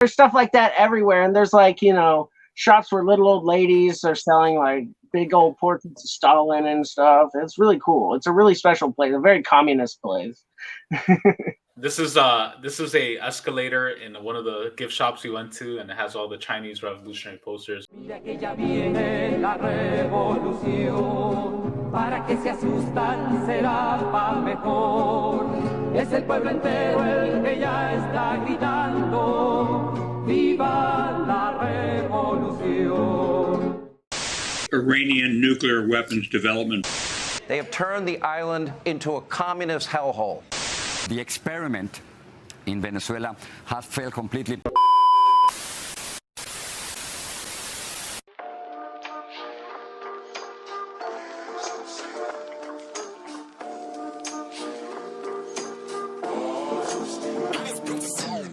there's stuff like that everywhere, and there's like, shops where little old ladies are selling like big old portraits of Stalin and stuff. It's really cool. It's a really special place, a very communist place. This is a escalator in one of the gift shops we went to, and it has all the Chinese revolutionary posters. Para que se asustan será pa' mejor. Es el pueblo entero el que ya está gritando. ¡Viva la revolución! Iranian nuclear weapons development. They have turned the island into a communist hellhole. The experiment in Venezuela has failed completely.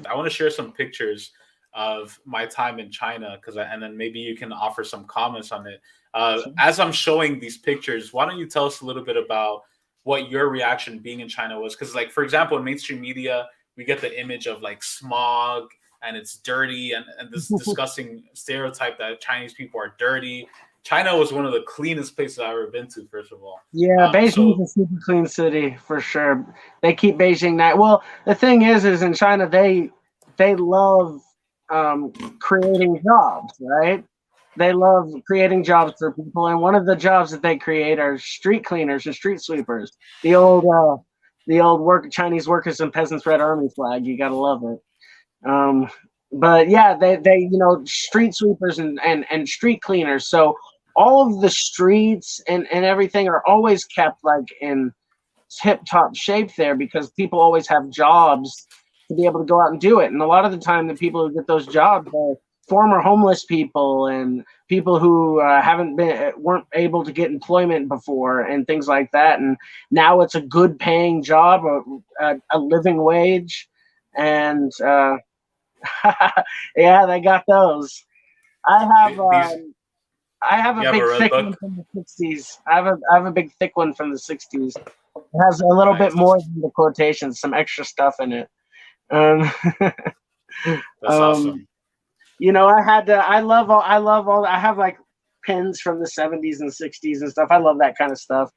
I want to share some pictures of my time in China, and then maybe you can offer some comments on it. As I'm showing these pictures, why don't you tell us a little bit about what your reaction being in China was? Because, like, for example, in mainstream media, we get the image of like smog and it's dirty, and this disgusting stereotype that Chinese people are dirty. China was one of the cleanest places I've ever been to, first of all. Yeah, Beijing is a super clean city for sure. They keep Beijing that. Well, the thing is in China, they love creating jobs, right? They love creating jobs for people, and one of the jobs that they create are street cleaners and street sweepers. The old Chinese workers and peasants Red Army flag. You gotta love it. But yeah, they street sweepers and street cleaners. So all of the streets and everything are always kept like in tip top shape there, because people always have jobs to be able to go out and do it. And a lot of the time, the people who get those jobs are former homeless people and people who weren't able to get employment before and things like that. And now it's a good paying job, a living wage. And yeah, they got those. I have a big thick one from the 60s. I have a big thick one from the 60s. It has a little bit more than the quotations, some extra stuff in it. That's awesome. I have like pins from the 70s and 60s and stuff. I love that kind of stuff.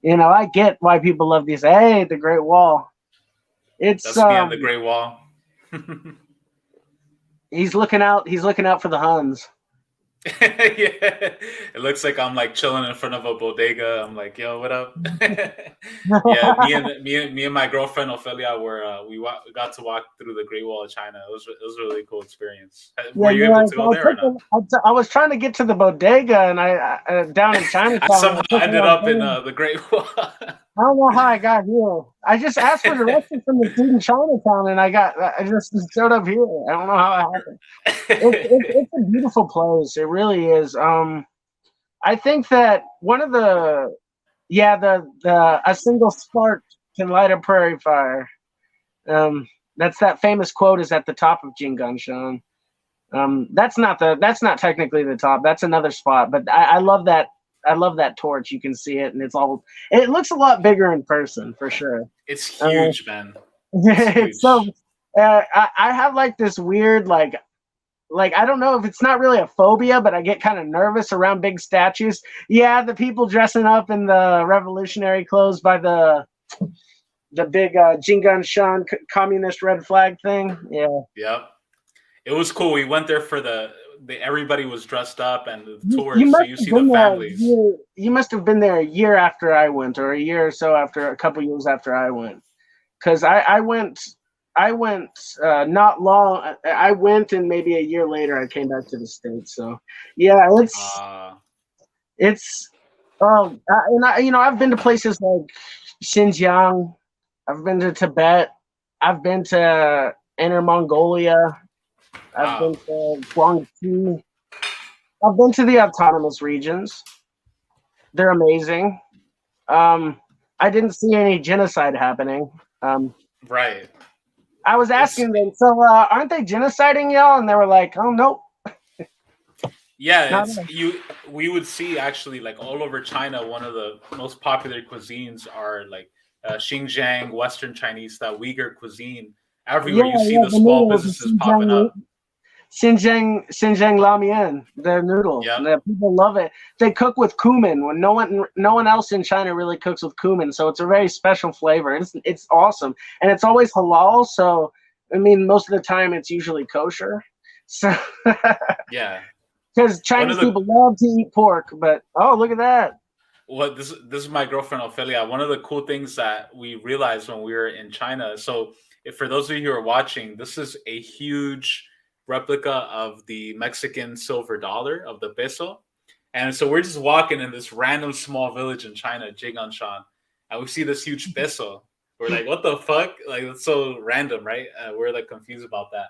I get why people love these. Hey, the Great Wall. That's the Great Wall. He's looking out for the Huns. Yeah, it looks like I'm like chilling in front of a bodega. I'm like, yo, what up? Yeah, me and my girlfriend Ophelia we got to walk through the Great Wall of China. It was a really cool experience. Were you able to go there or not? I was trying to get to the bodega, and I down in Chinatown. I somehow ended up in the Great Wall. I don't know how I got here. I just asked for directions from the dude in Chinatown, and I just showed up here. I don't know how it happened. It's a beautiful place. It really is. I think that one of a single spark can light a prairie fire. That's that famous quote is at the top of Jinggangshan. That's not technically the top. That's another spot, but I love that. I love that torch. You can see it, and it looks a lot bigger in person for sure. It's huge, man. It's so. I have like this weird like I don't know if it's not really a phobia, but I get kind of nervous around big statues. Yeah, the people dressing up in the revolutionary clothes by the big Jinggangshan communist red flag thing. Yeah. Yep. It was cool. We went there for everybody was dressed up and the tours, so you see the families. You must have been there a year after I went, or a year or so after, a couple years after I went, because I went not long. I went, and maybe a year later I came back to the States. So yeah, I've been to places like Xinjiang. I've been to Tibet. I've been to Inner Mongolia. I've been to Guangxi. I've been to the autonomous regions. They're amazing. I didn't see any genocide happening. Right. I was asking them, so aren't they genociding y'all? And they were like, oh, nope. Yeah, we would see actually like all over China, one of the most popular cuisines are like Xinjiang, Western Chinese, that Uyghur cuisine. Everywhere you see the small businesses popping up. Xinjiang Lamian, their noodle. Yeah. The people love it. They cook with cumin when no one else in China really cooks with cumin, so it's a very special flavor. It's awesome, and it's always halal. So I mean, most of the time it's usually kosher. So Yeah. because Chinese people love to eat pork, but oh, look at that. Well, this is my girlfriend Ophelia. One of the cool things that we realized when we were in China. So, if for those of you who are watching, this is a huge replica of the Mexican silver dollar, of the peso. And so we're just walking in this random small village in China, Jinggangshan, and we see this huge peso. We're like, what the fuck? Like, it's so random, right? We're like confused about that.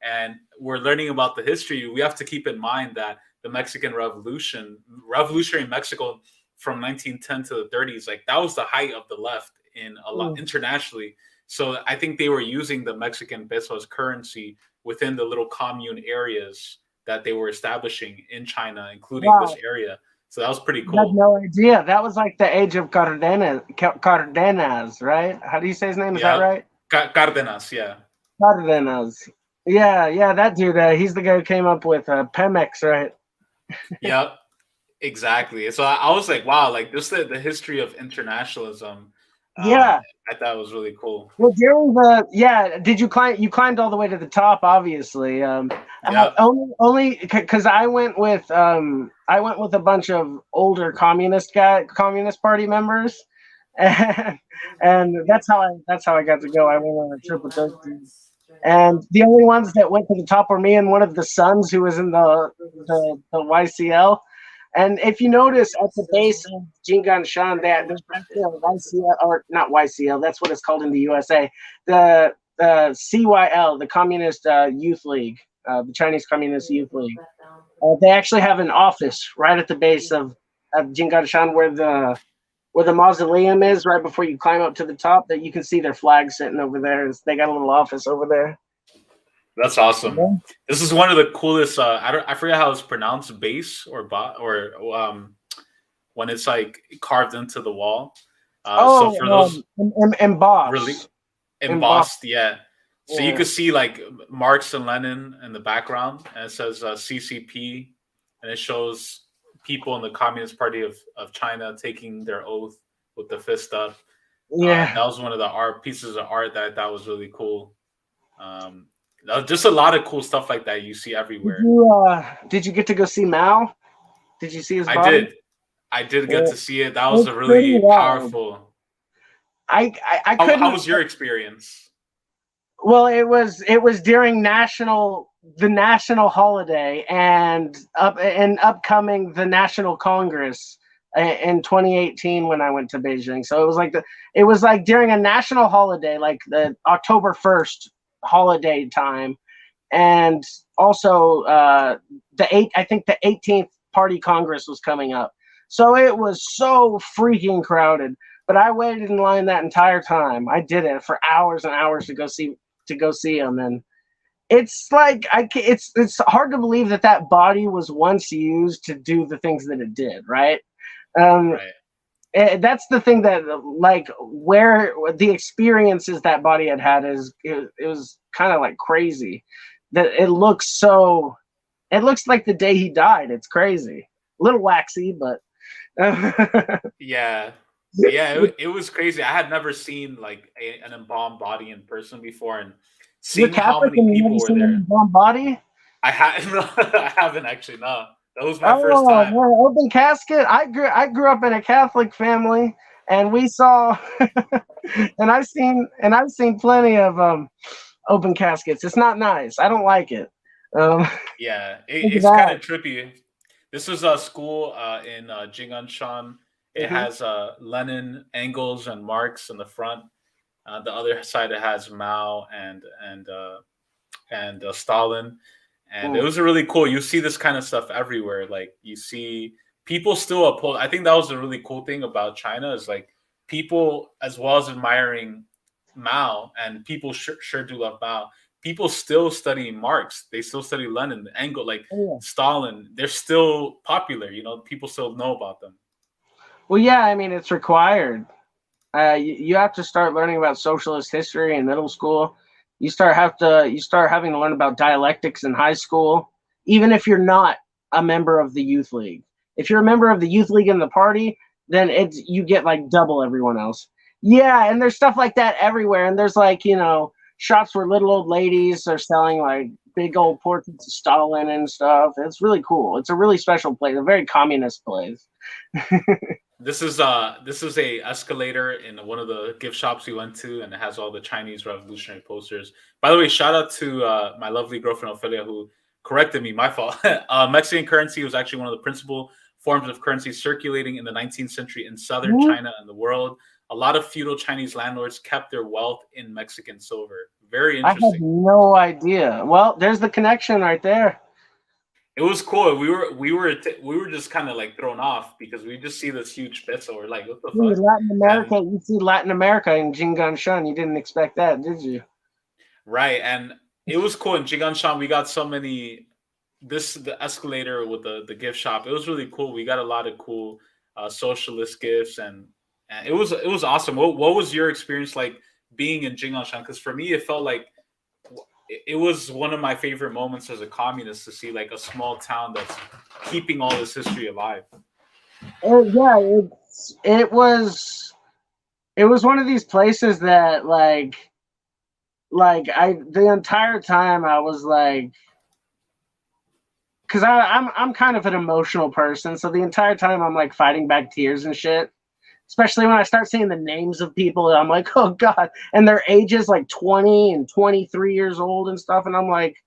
And we're learning about the history. We have to keep in mind that the Mexican revolutionary Mexico from 1910 to the 30s, like that was the height of the left in a lot internationally. So I think they were using the Mexican peso as currency within the little commune areas that they were establishing in China, including this area. So that was pretty cool. I had no idea. That was like the age of Cardenas, right? How do you say his name? Is that right? Cardenas, yeah. Cardenas. Yeah, that dude. He's the guy who came up with Pemex, right? Yep, exactly. So I was like, wow, like this the history of internationalism. Yeah, I thought it was really cool. Well, during did you climb? You climbed all the way to the top, obviously. Only because I went with a bunch of older Communist Party members, and that's how I got to go. I went on a trip with those dudes. And the only ones that went to the top were me and one of the sons who was in the YCL. And if you notice at the base of Jinggangshan, there's actually a YCL, or not YCL, that's what it's called in the USA, the CYL, the Communist Youth League, the Chinese Communist Youth League. They actually have an office right at the base of Jinggangshan where the mausoleum is, right before you climb up to the top, that you can see their flag sitting over there. They got a little office over there. That's awesome. Yeah. This is one of the coolest. I forget how it's pronounced, base or when it's like carved into the wall. So for those embossed, really embossed, yeah. So you could see like Marx and Lenin in the background, and it says CCP, and it shows people in the Communist Party of China taking their oath with the fist up. Yeah, that was one of the pieces of art that I thought was really cool. Just a lot of cool stuff like that you see everywhere. Did you get to go see Mao? Did you see his body? I did get to see it. That was a really powerful. I couldn't. How was your experience? Well, it was during the national holiday and upcoming the National Congress in 2018 when I went to Beijing. So it was like during a national holiday, like the October 1st holiday time, and also I think the 18th Party Congress was coming up. So it was so freaking crowded. But I waited in line that entire time. I did it for hours and hours to go see him, and it's like it's hard to believe that body was once used to do the things that it did, right? That's the thing that, like, where the experiences that body had is it was kind of like crazy. That it looks like the day he died. It's crazy, a little waxy, but yeah. It was crazy. I had never seen like an embalmed body in person before, and seeing how many people were there. Embalmed body? I haven't actually. No, that was my first time. Man, open casket. I grew up in a Catholic family, and we saw, and I've seen plenty of open caskets. It's not nice. I don't like it. It's kind of trippy. This was a school in Jinggangshan. It has Lenin, Engels, and Marx in the front. The other side it has Mao and Stalin, and it was really cool. You see this kind of stuff everywhere. Like you see people still uphold. I think that was a really cool thing about China is like people, as well as admiring Mao, and people sure do love Mao. People still study Marx. They still study Lenin, Engels, like Stalin. They're still popular. People still know about them. Well, yeah, I mean, it's required. You have to start learning about socialist history in middle school. You start having to learn about dialectics in high school, even if you're not a member of the youth league. If you're a member of the youth league in the party, then you get like double everyone else. Yeah, and there's stuff like that everywhere. And there's like, shops where little old ladies are selling like big old portraits of Stalin and stuff. It's really cool. It's a really special place, a very communist place. This is a escalator in one of the gift shops we went to, and it has all the Chinese revolutionary posters. By the way, shout out to my lovely girlfriend Ophelia, who corrected me. My fault. Mexican currency was actually one of the principal forms of currency circulating in the 19th century in southern China and the world. A lot of feudal Chinese landlords kept their wealth in Mexican silver. Very interesting. I had no idea. Well, there's the connection right there. It was cool. We were just kind of like thrown off because we just see this huge bit, so we're like, what the fuck? Latin America, you see Latin America in Jinggangshan. You didn't expect that, did you? Right, and it was cool in Jinggangshan. We got so many. The escalator with the gift shop. It was really cool. We got a lot of cool socialist gifts, and it was awesome. What was your experience like being in Jinggangshan? Because for me, it felt like it was one of my favorite moments as a communist to see like a small town that's keeping all this history alive. Yeah, it was one of these places that the entire time I was like, because I'm kind of an emotional person, so the entire time I'm like fighting back tears and shit. Especially when I start seeing the names of people, I'm like, oh god, and their ages like 20 and 23 years old and stuff, and I'm like,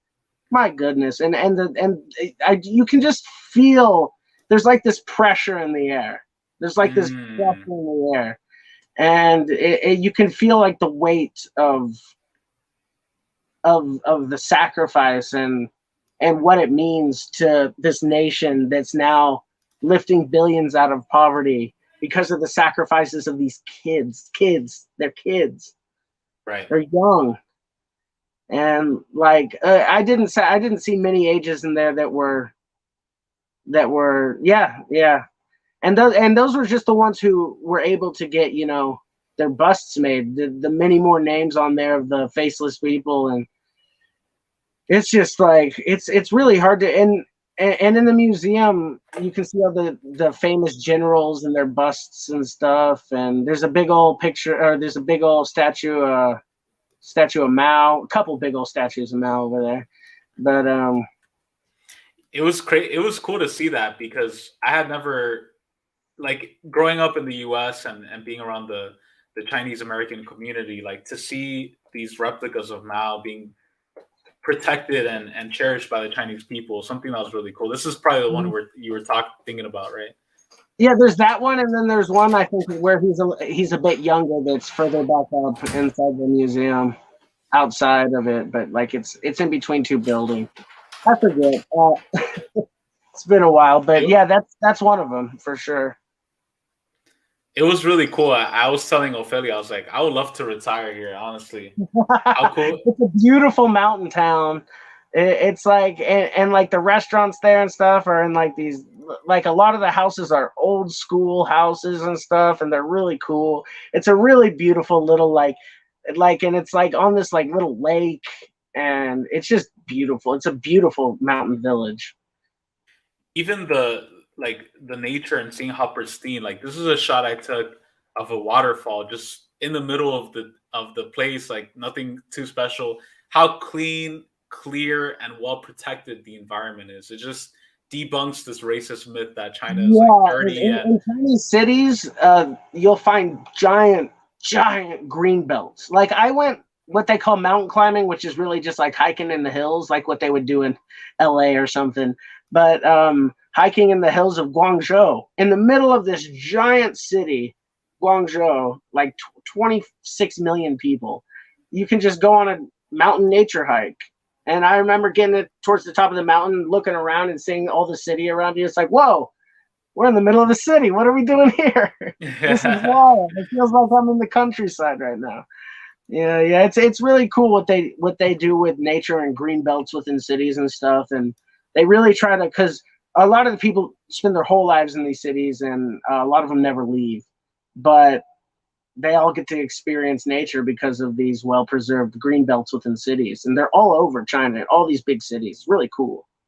my goodness, you can just feel there's like this pressure in the air. There's like this pressure in the air, and you can feel like the weight of the sacrifice and what it means to this nation that's now lifting billions out of poverty because of the sacrifices of these kids. They're kids. Right. They're young. And like I didn't see many ages in there that were yeah. And those were just the ones who were able to get, their busts made. The many more names on there of the faceless people, and it's just like it's really hard to and in the museum you can see all the famous generals and their busts and stuff, and there's a big old picture, or there's a big old statue of Mao, a couple big old statues of Mao over there. But it was cool to see that, because I had never, like, growing up in the US and being around the Chinese American community, like, to see these replicas of Mao being protected and cherished by the Chinese people, something that was really cool. This is probably the one where you were thinking about, right? Yeah, there's that one, and then there's one I think where he's a bit younger that's further back up inside the museum, outside of it, but like it's in between two buildings. I forget. It's been a while, but yeah, that's one of them for sure. It was really cool. I was telling Ophelia, I was like, I would love to retire here, honestly. How cool! It's a beautiful mountain town. It's like, and like the restaurants there and stuff are in like these, like a lot of the houses are old school houses and stuff, and they're really cool. It's a really beautiful little like, and it's like on this like little lake, and it's just beautiful. It's a beautiful mountain village. Even the nature and seeing how pristine, like, this is a shot I took of a waterfall just in the middle of the place, like nothing too special. How clean, clear, and well protected the environment is. It just debunks this racist myth that China is like dirty. In Chinese cities, you'll find giant green belts. Like I went what they call mountain climbing, which is really just like hiking in the hills, like what they would do in LA or something. But hiking in the hills of Guangzhou, in the middle of this giant city, Guangzhou, like 26 million people, you can just go on a mountain nature hike. And I remember getting it towards the top of the mountain, looking around and seeing all the city around you. It's like, whoa, we're in the middle of the city. What are we doing here? This is wild. It feels like I'm in the countryside right now. Yeah. It's really cool what they do with nature and green belts within cities and stuff. And they really try to, because a lot of the people spend their whole lives in these cities, and a lot of them never leave. But they all get to experience nature because of these well-preserved green belts within cities, and they're all over China, all these big cities. Really cool.